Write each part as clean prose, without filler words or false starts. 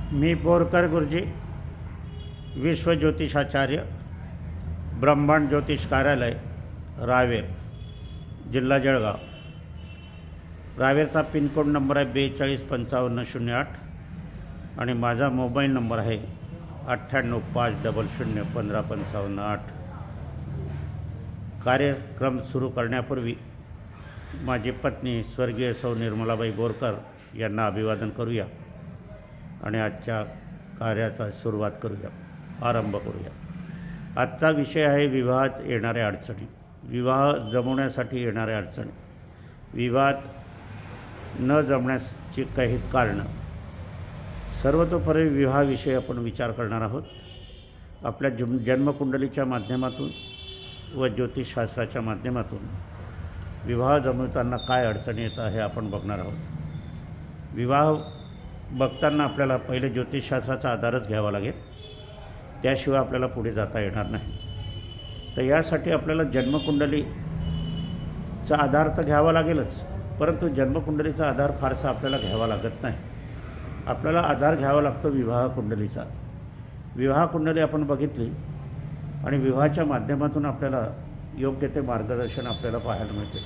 मी बोरकर गुरुजी, विश्व ज्योतिषाचार्य, ब्रह्मांड ज्योतिष कार्यालय, रावेर, जिल्हा जळगाव। रावेरचा पिनकोड नंबर आहे 425508 आणि माझा मोबाईल नंबर आहे 985000155558। कार्यक्रम सुरू करण्यापूर्वी माझी पत्नी स्वर्गीय सौ निर्मलाबाई बोरकर यांना अभिवादन करूया आणि आजच्या कार्याचा सुरुवात करूया, आरंभ करूया। आजचा विषय आहे विवाहात येणाऱ्या अडचणी, विवाह जमवण्यासाठी येणाऱ्या अडचणी, विवाहात न जमण्याची काही कारणं। सर्वतोपरी विवाहाविषयी आपण विचार करणार आहोत। आपल्या जन्मकुंडलीच्या माध्यमातून व ज्योतिषशास्त्राच्या माध्यमातून विवाह जमवताना काय अडचणी येतात हे आपण बघणार आहोत। विवाह बघताना आपल्याला पहिले ज्योतिषशास्त्राचा आधारच घ्यावा लागेल, त्याशिवाय आपल्याला पुढे जाता येणार नाही। तर यासाठी आपल्याला जन्मकुंडलीचा आधार तर घ्यावा लागेलच, परंतु जन्मकुंडलीचा आधार फारसा आपल्याला घ्यावा लागत नाही। आपल्याला आधार घ्यावा लागतो विवाह कुंडलीचा। विवाह कुंडली आपण बघितली आणि विवाहाच्या माध्यमातून आपल्याला योग्य ते मार्गदर्शन आपल्याला पाहायला मिळते।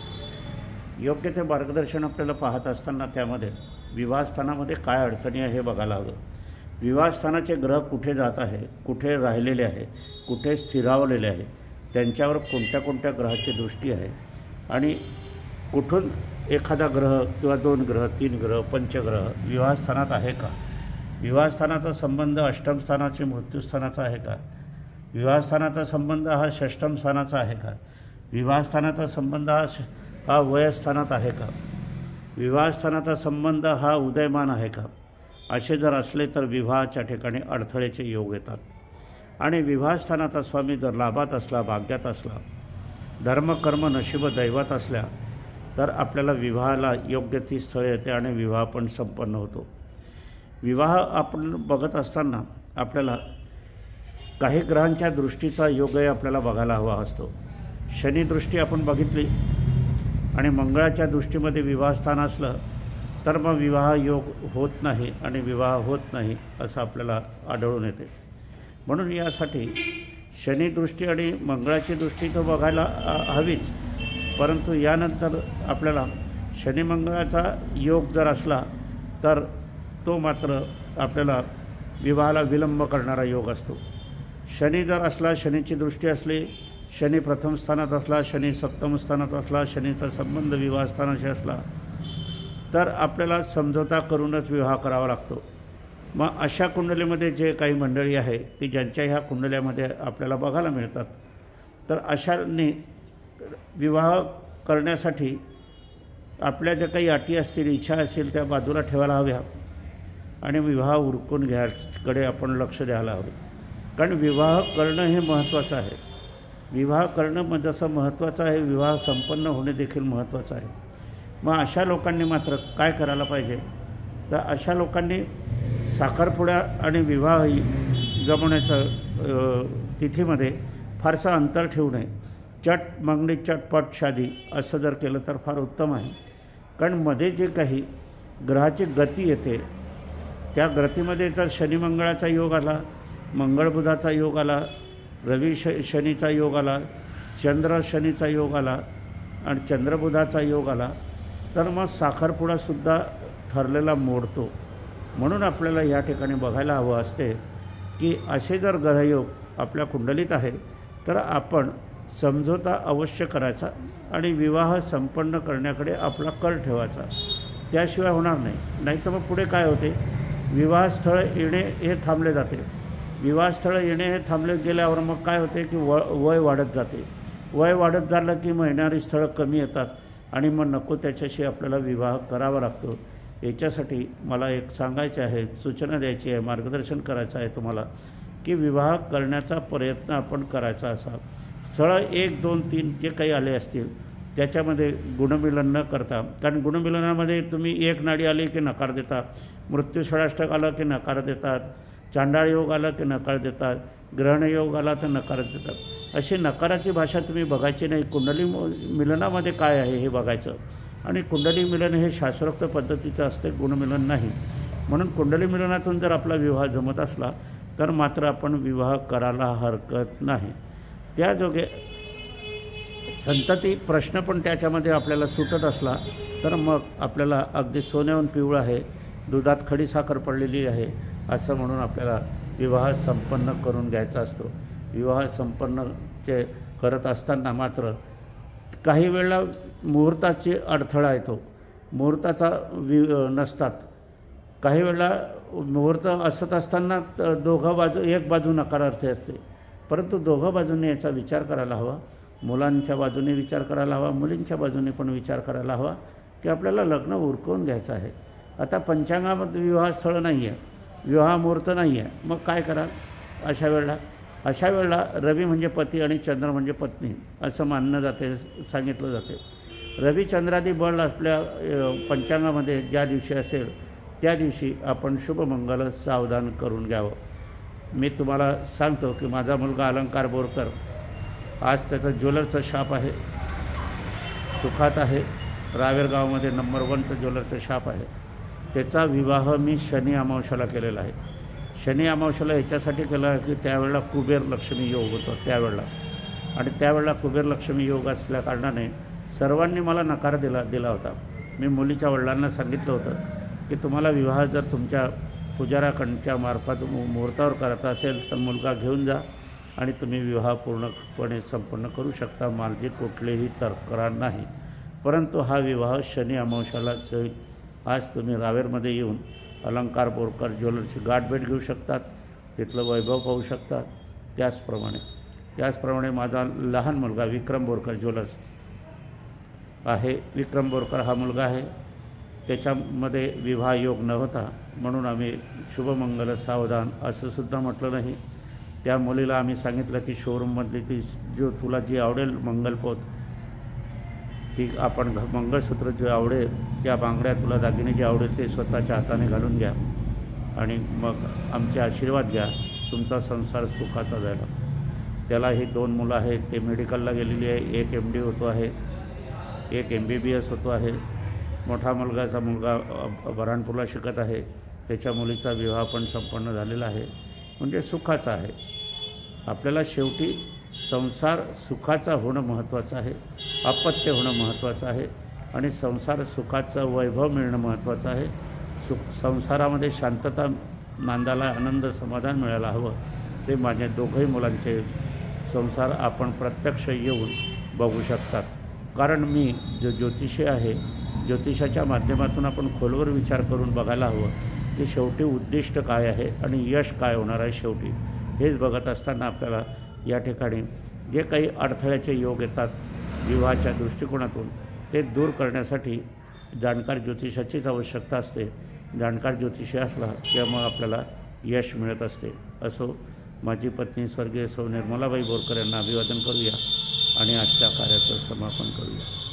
योग्य ते मार्गदर्शन आपल्याला पाहत असताना त्यामध्ये विवाहस्थानामध्ये काय अडचणी आहे हे बघायला हवं। विवाहस्थानाचे ग्रह कुठे जात आहे, कुठे राहिलेले आहे, कुठे स्थिरावलेले आहे, त्यांच्यावर कोणत्या कोणत्या ग्रहाची दृष्टी आहे आणि कुठून एखादा ग्रह किंवा 2 ग्रह, 3 ग्रह, पंचग्रह विवाहस्थानात आहे का, विवाहस्थानाचा संबंध अष्टम स्थानाची मृत्यूस्थानाचा आहे का, विवाहस्थानाचा संबंध हा षष्टम स्थानाचा आहे का, विवाहस्थानाचा संबंध हा वयस्थानात आहे का, विवाहस्थानाचा संबंध हा उदयमान आहे का। असे जर असले तर विवाहाच्या ठिकाणी अडथळ्याचे योग येतात। आणि विवाहस्थानाचा स्वामी जर लाभात असला, भाग्यात असला, धर्म कर्म नशीब दैवात असल्या तर आपल्याला विवाहाला योग्य ती स्थळे येते आणि विवाह पण संपन्न होतो। विवाह आपण बघत असताना आपल्याला काही ग्रहांच्या दृष्टीचा योगही आपल्याला बघायला हवा असतो। शनिदृष्टी आपण बघितली आणि मंगळाच्या दृष्टीमध्ये विवाहस्थान असलं तर मग विवाह योग होत नाही आणि विवाह होत नाही असं आपल्याला आढळून येते। म्हणून यासाठी शनिदृष्टी आणि मंगळाची दृष्टी तर बघायला हवीच, परंतु यानंतर आपल्याला शनी मंगळाचा योग जर असला तर तो मात्र आपल्याला विवाहाला विलंब करणारा योग असतो। शनी जर असला, शनीची दृष्टी असली, शनी प्रथम स्थानात असला, शनी सप्तम स्थानात असला, शनीचा संबंध विवाहस्थानाशी असला तर आपल्याला समझोता करूनच विवाह करावा लागतो। मग अशा कुंडलीमध्ये जे काही मंडळी आहे ती ज्यांच्या ह्या कुंडल्यामध्ये आपल्याला बघायला मिळतात, तर अशांनी विवाह करण्यासाठी आपल्या ज्या काही अटी असतील, इच्छा असतील त्या बाजूला ठेवायला हव्या आणि विवाह उरकून घ्यायकडे आपण लक्ष द्यायला हवं। कारण विवाह करणं हे महत्त्वाचं आहे। विवाह करणं जसं महत्त्वाचं आहे, विवाह संपन्न होणे देखील महत्त्वाचं आहे। मग अशा लोकांनी मात्र काय करायला पाहिजे, तर अशा लोकांनी साखरपुडा आणि विवाह जमवण्याचं तिथीमध्ये फारसं अंतर ठेवू नये। चट मंगनी चटपट शादी असं जर केलं तर फार उत्तम आहे। कारण मध्ये जे काही ग्रहाची गती येते त्या गतीमध्ये जर शनी मंगळाचा योग आला, मंगळ बुधाचा योग आला, रवी शनीचा योग आला, चंद्र शनीचा योग आला आणि चंद्रबुधाचा योग आला तर मग साखरपुडासुद्धा ठरलेला मोडतो। म्हणून आपल्याला या ठिकाणी बघायला हवं असते की असे जर ग्रहयोग आपल्या कुंडलीत आहे तर आपण समझोता अवश्य करायचा आणि विवाह संपन्न करण्याकडे आपला कल ठेवायचा, त्याशिवाय होणार नाही। नाहीतर मग पुढे काय होते, विवाहस्थळ येणे हे थांबले जाते। विवाहस्थळ येणे हे थांबले गेल्यावर मग काय होते की वय वाढत जाते। वय वाढत झालं की मग येणारी स्थळं कमी येतात आणि मग नको त्याच्याशी आपल्याला विवाह करावा लागतो। याच्यासाठी मला एक सांगायचे आहे, सूचना द्यायची आहे, मार्गदर्शन करायचं आहे तुम्हाला की विवाह करण्याचा प्रयत्न आपण करायचा असा। स्थळं 1, 2, 3 जे काही आले असतील त्याच्यामध्ये गुणमिलन न करता, कारण गुणमिलनामध्ये तुम्ही एक नाडी आली की नकार देता, मृत्यू षडाष्टक आलं की नकार देतात, चांडाळ योग आला की नकार देतात, ग्रहणयोग आला तर नकार देतात। अशी नकाराची भाषा तुम्ही बघायची नाही। कुंडली मिलनामध्ये काय आहे हे बघायचं आणि कुंडली मिलन हे शास्त्रोक्त पद्धतीचं असते, गुणमिलन नाही। म्हणून कुंडली मिलनातून जर आपला विवाह जमत असला तर मात्र आपण विवाह करायला हरकत नाही. त्याजोगे संतती प्रश्न पण त्याच्यामध्ये आपल्याला सुटत असला तर मग आपल्याला अगदी सोन्याहून पिवळं आहे, दुधात खडी साखर पडलेली आहे असं म्हणून आपल्याला विवाह संपन्न करून घ्यायचा असतो. विवाह संपन्न ते करत असताना मात्र काही वेळेला मुहूर्ताची अडथळा येतो, मुहूर्ताचा नसतात. काही वेळेला मुहूर्त असत असताना एक बाजू नकारार्थी असते, परंतु दोघं बाजूंनी याचा विचार करायला हवा. मुलांच्या बाजूने विचार करायला हवा, मुलींच्या बाजूने पण विचार करायला हवा की आपल्याला लग्न उरकवून घ्यायचं आहे. आता पंचांगामध्ये विवाहस्थळ नाही आहे, विवाह मुहूर्त नाही आहे, मग काय कराल अशा वेळेला रवी म्हणजे पती आणि चंद्र म्हणजे पत्नी असं मानलं जाते, सांगितलं जाते. रविचंद्रादी बळ आपल्या पंचांगामध्ये ज्या दिवशी असेल त्या दिवशी आपण शुभमंगल सावधान करून घ्यावं. मी तुम्हाला सांगतो की माझा मुलगा अलंकार बोरकर आज त्याचं ज्वेलरचं शॉप आहे, सुखात आहे, रावेर गावामध्ये नंबर 1चं ज्वेलरचं शॉप आहे. त्याचा विवाह मी शनी अमावस्याला केलेला आहे. शनी अमावस्याला ह्याच्यासाठी केला आहे की त्यावेळेला कुबेर लक्ष्मी योग होतो त्यावेळेला, आणि त्यावेळेला कुबेर लक्ष्मी योग असल्या कारणाने सर्वांनी मला नकार दिला होता. मी मुलीच्या वडिलांना सांगितलं होतं की तुम्हाला विवाह जर तुमच्या पुजाऱ्याकडच्या मार्फत मुहूर्तावर करायचा असेल तर मुलगा घेऊन जा आणि तुम्ही विवाह पूर्णपणे संपन्न करू शकता, माझी कुठलेही तक्रार नाही. परंतु हा विवाह शनी अमावस्यालाच होईल. आज तुम्ही रावेरमध्ये येऊन अलंकार बोरकर ज्वेलर्सची गाठभेट घेऊ शकतात, तिथलं वैभव पाहू शकतात. त्याचप्रमाणे माझा लहान मुलगा विक्रम बोरकर ज्वेलर्स आहे. विक्रम बोरकर हा मुलगा आहे, त्याच्यामध्ये विवाह योग नव्हता म्हणून आम्ही शुभमंगल सावधान असं सुद्धा म्हटलं नाही. त्या मुलीला आम्ही सांगितलं की शोरूममधली ती तुला जी आवडेल मंगलपोत ती आपण मंगळसूत्र जे आवडेल, त्या बांगड्या तुला दागिने जे आवडेल ते स्वतःच्या हाताने घालून घ्या आणि मग आमचे आशीर्वाद घ्या, तुमचा संसार सुखाचा जायला. त्याला ही 2 मुलं आहेत, ते मेडिकलला गेलेली आहे. एक MD होतो आहे, एक MBBS होतो आहे. मोठा मुलगा बऱ्हाणपूरला शिकत आहे, त्याच्या मुलीचा विवाह पण संपन्न झालेला आहे, म्हणजे सुखाचा आहे. आपल्याला शेवटी संसार सुखाचा होणं महत्त्वाचं आहे, अपत्य होणं महत्त्वाचं आहे आणि संसार सुखाचं वैभव मिळणं महत्त्वाचं आहे. संसारामध्ये शांतता नांदाला, आनंद समाधान मिळायला हवं. ते माझ्या दोघंही मुलांचे संसार आपण प्रत्यक्ष येऊन बघू शकतात. कारण मी जो ज्योतिषी आहे, ज्योतिषाच्या माध्यमातून आपण खोलवर विचार करून बघायला हवं की शेवटी उद्दिष्ट काय आहे आणि यश काय होणार आहे. शेवटी हेच बघत असताना आपल्याला या ठिकाणी जे काही अडथळ्याचे योग येतात विवाहाच्या दृष्टिकोनातून ते दूर करण्यासाठी जाणकार ज्योतिषाचीच आवश्यकता असते. जाणकार ज्योतिषी असला किंवा मग आपल्याला यश मिळत असते. असो, माझी पत्नी स्वर्गीय सौ निर्मलाबाई बोरकर यांना अभिवादन करूया आणि आजच्या कार्याचं समापन करूया.